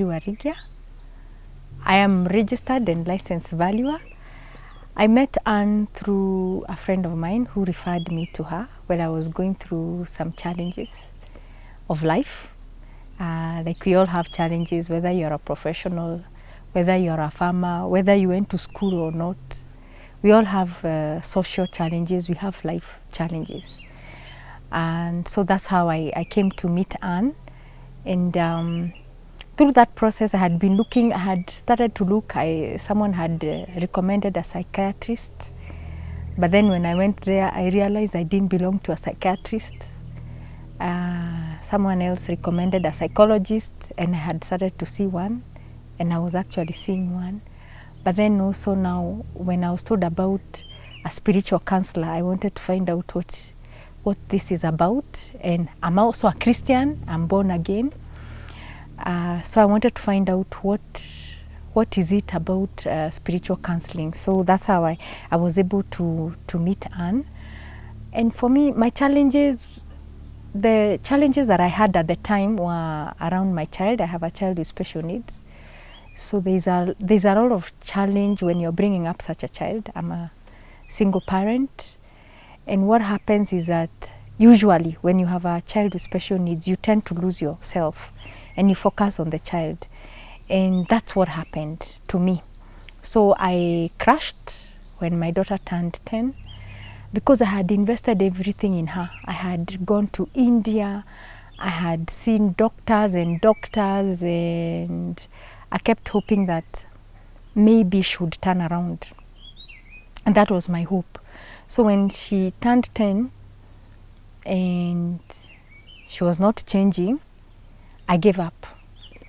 Warigia. I am registered and licensed valuer. I met Anne through a friend of mine who referred me to her when I was going through some challenges of life. Like we all have challenges, whether you're a professional, whether you're a farmer, whether you went to school or not. We all have social challenges, we have life challenges. And so that's how I came to meet Anne. And through that process, I had started to look, someone had recommended a psychiatrist. But then when I went there, I realized I didn't belong to a psychiatrist. Someone else recommended a psychologist, and I had started to see one, and I was actually seeing one. But then also now, when I was told about a spiritual counselor, I wanted to find out what this is about. And I'm also a Christian, I'm born again. So I wanted to find out what is it about spiritual counseling. So that's how I was able to meet Anne. And for me, the challenges that I had at the time were around my child. I have a child with special needs. So there's a lot of challenge when you're bringing up such a child. I'm a single parent. And what happens is that usually when you have a child with special needs, you tend to lose yourself and you focus on the child. And that's what happened to me. So I crashed when my daughter turned 10 because I had invested everything in her. I had gone to India, I had seen doctors, and I kept hoping that maybe she would turn around. And that was my hope. So when she turned 10 and she was not changing, I gave up.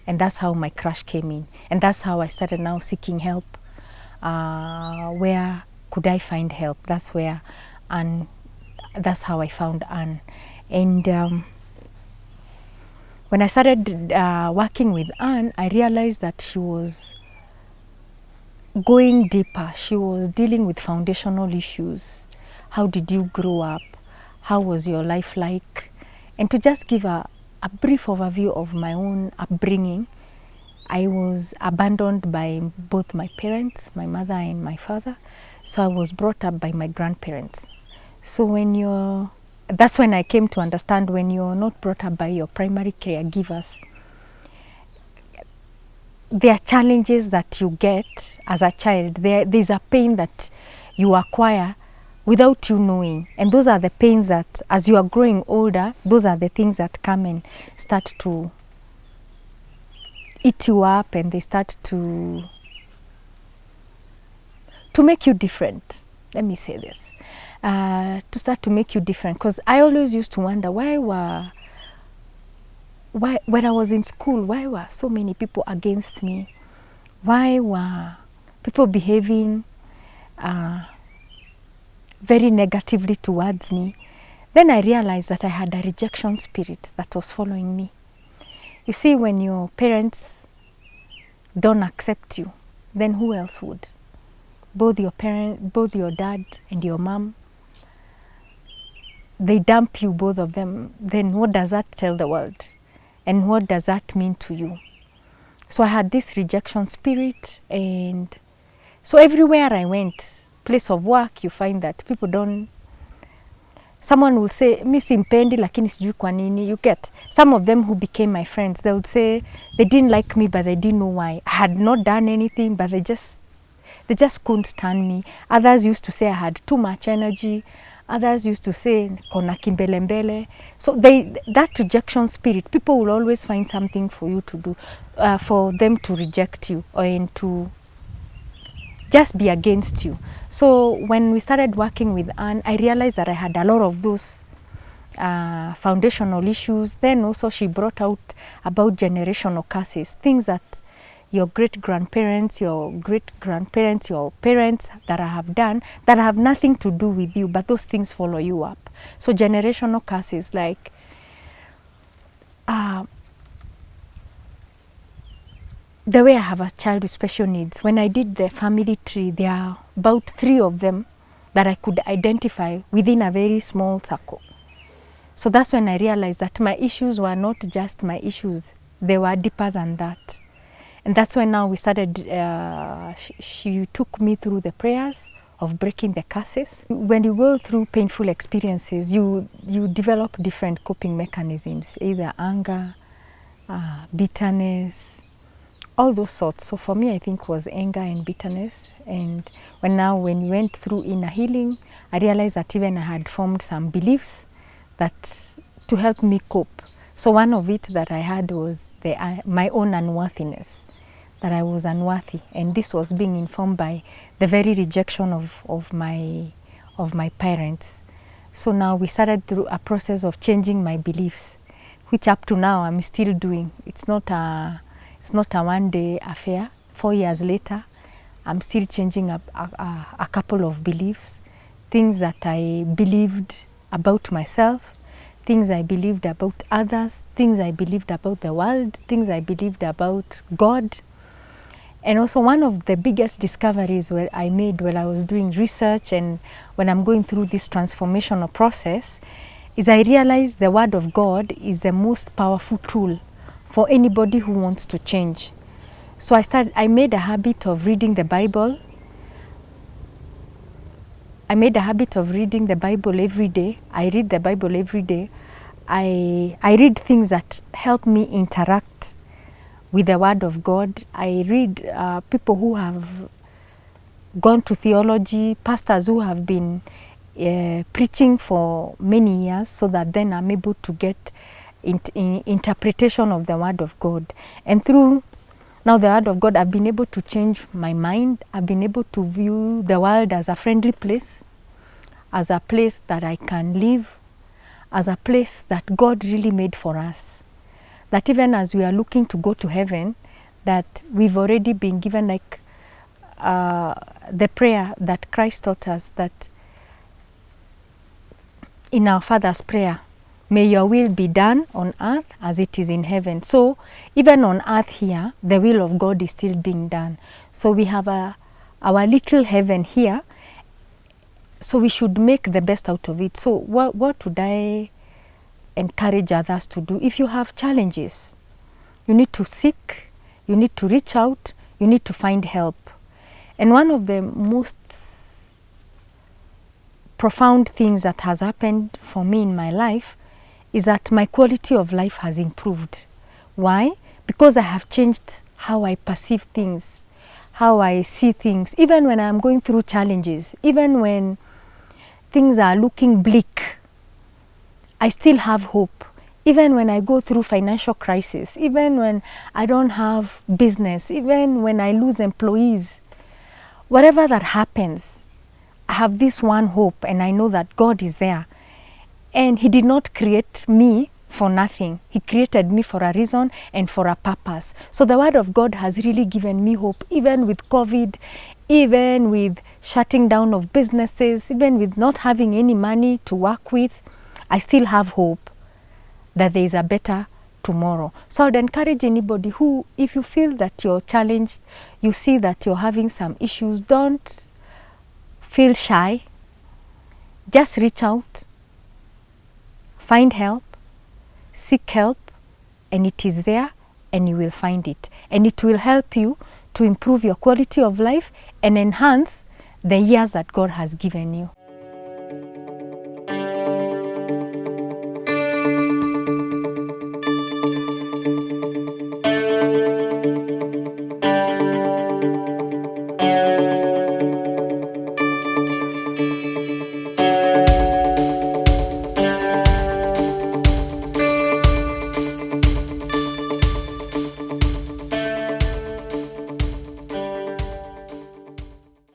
And that's how my crash came in. And that's how I started now seeking help. Where could I find help? That's how I found Anne. And when I started working with Anne, I realized that she was going deeper. She was dealing with foundational issues. How did you grow up? How was your life like? And to just give a brief overview of my own upbringing, I was abandoned by both my parents, my mother and my father. So I was brought up by my grandparents. So that's when I came to understand when you're not brought up by your primary caregivers, there are challenges that you get as a child. There's a pain that you acquire without you knowing. And those are the pains that, as you are growing older, those are the things that come and start to eat you up, and they start to make you different. Let me say this. To start to make you different. Because I always used to wonder why when I was in school, why were so many people against me? Why were people behaving very negatively towards me? Then I realized that I had a rejection spirit that was following me. You see, when your parents don't accept you, then who else would? Both your dad and your mom, they dump you, both of them. Then what does that tell the world? And what does that mean to you? So I had this rejection spirit, and so everywhere I went, place of work, you find that people don't, someone will say, mi simpendi lakini sijui kwa nini. You get, some of them who became my friends, they would say they didn't like me, but they didn't know why. I had not done anything, but they just couldn't stand me. Others used to say I had too much energy. Others used to say, kona kimbelembele. So that rejection spirit, people will always find something for you to do, for them to reject you and to just be against you. So when we started working with Anne, I realized that I had a lot of those foundational issues. Then also she brought out about generational curses, things that your great-grandparents, your parents that I have done, that have nothing to do with you, but those things follow you up. So generational curses, like the way I have a child with special needs. When I did the family tree, there are about 3 of them that I could identify within a very small circle. So that's when I realized that my issues were not just my issues, they were deeper than that. And that's when now we started, she took me through the prayers of breaking the curses. When you go through painful experiences, you develop different coping mechanisms, either anger, bitterness, all those sorts. So for me, I think was anger and bitterness. And when we went through inner healing, I realized that even I had formed some beliefs that to help me cope. So one of it that I had was my own unworthiness, that I was unworthy, and this was being informed by the very rejection of my parents. So now we started through a process of changing my beliefs, which up to now I'm still doing. It's not a one-day affair. 4 years later, I'm still changing a couple of beliefs, things that I believed about myself, things I believed about others, things I believed about the world, things I believed about God. And also one of the biggest discoveries I made when I was doing research and when I'm going through this transformational process is I realized the Word of God is the most powerful tool for anybody who wants to change. So I made a habit of reading the Bible. I made a habit of reading the Bible every day. I read the Bible every day. I read things that help me interact with the Word of God. I read people who have gone to theology, pastors who have been preaching for many years, so that then I'm able to get interpretation of the Word of God. And through now the Word of God, I've been able to change my mind. I've been able to view the world as a friendly place, as a place that I can live, as a place that God really made for us. That even as we are looking to go to heaven, that we've already been given like the prayer that Christ taught us, that in our Father's prayer, may your will be done on earth as it is in heaven. So even on earth here, the will of God is still being done. So we have our little heaven here, so we should make the best out of it. So what would I encourage others to do? If you have challenges, you need to seek, you need to reach out, you need to find help. And one of the most profound things that has happened for me in my life is that my quality of life has improved. Why? Because I have changed how I perceive things, how I see things. Even when I'm going through challenges, even when things are looking bleak, I still have hope. Even when I go through financial crisis, even when I don't have business, even when I lose employees, whatever that happens, I have this one hope, and I know that God is there. And He did not create me for nothing. He created me for a reason and for a purpose. So the Word of God has really given me hope, even with COVID, even with shutting down of businesses, even with not having any money to work with. I still have hope that there is a better tomorrow. So I'd encourage anybody who, if you feel that you're challenged, you see that you're having some issues, don't feel shy. Just reach out, find help, seek help, and it is there, and you will find it. And it will help you to improve your quality of life and enhance the years that God has given you.